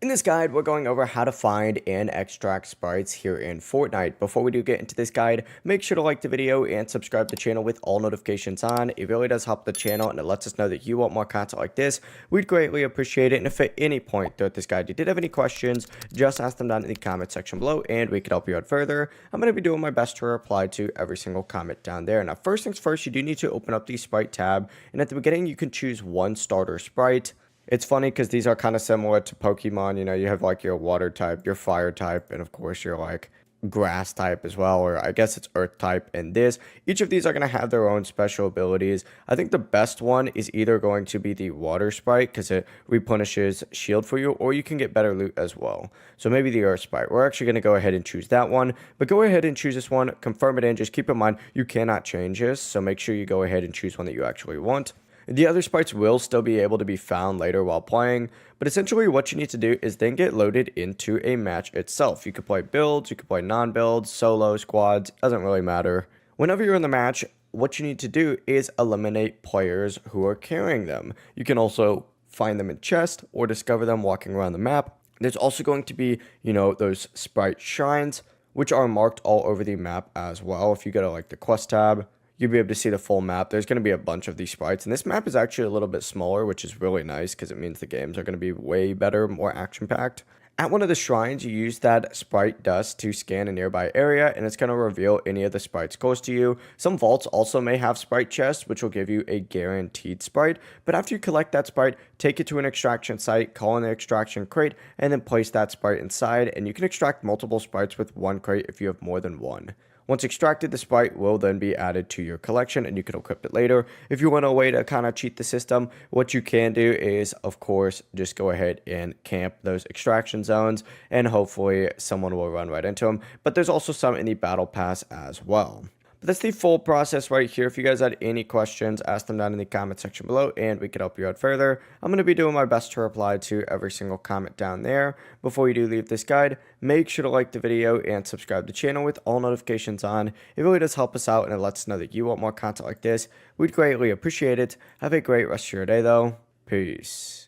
In this guide, we're going over how to find and extract sprites here in Fortnite. Before we do get into this guide, make sure to like the video and subscribe to the channel with all notifications on. It really does help the channel and it lets us know that you want more content like this. We'd greatly appreciate it. And if at any point throughout this guide you did have any questions, just ask them down in the comment section below and we can help you out further. I'm going to be doing my best to reply to every single comment down there. Now, first things first, you do need to open up the sprite tab. And at the beginning, you can choose one starter sprite. It's funny because these are kind of similar to Pokemon. You know, you have like your water type, your fire type, and of course your like grass type as well, or I guess it's earth type. And this, each of these are going to have their own special abilities. I think the best one is either going to be the water sprite because it replenishes shield for you, or you can get better loot as well. So maybe the earth sprite. We're actually going to go ahead and choose that one, but go ahead and choose this one, confirm it in. Just keep in mind, you cannot change this. So make sure you go ahead and choose one that you actually want. The other sprites will still be able to be found later while playing, but essentially what you need to do is then get loaded into a match itself. You could play builds, you could play non-builds, solo, squads, doesn't really matter. Whenever you're in the match, what you need to do is eliminate players who are carrying them. You can also find them in chests or discover them walking around the map. There's also going to be, those sprite shrines, which are marked all over the map as well. If you go to like the quest tab, you'll be able to see the full map. There's going to be a bunch of these sprites, and this map is actually a little bit smaller, which is really nice because it means the games are going to be way better, more action-packed. At one of the shrines, you use that sprite dust to scan a nearby area, and it's going to reveal any of the sprites close to you. Some vaults also may have sprite chests, which will give you a guaranteed sprite, but after you collect that sprite, take it to an extraction site, call in the extraction crate, and then place that sprite inside, and you can extract multiple sprites with one crate if you have more than one. Once extracted, the sprite will then be added to your collection and you can equip it later. If you want a way to kind of cheat the system, what you can do is, of course, just go ahead and camp those extraction zones and hopefully someone will run right into them. But there's also some in the battle pass as well. But that's the full process right here. If you guys had any questions, ask them down in the comment section below and we can help you out further. I'm going to be doing my best to reply to every single comment down there. Before you do leave this guide, make sure to like the video and subscribe to the channel with all notifications on. It really does help us out and it lets us know that you want more content like this. We'd greatly appreciate it. Have a great rest of your day though. Peace.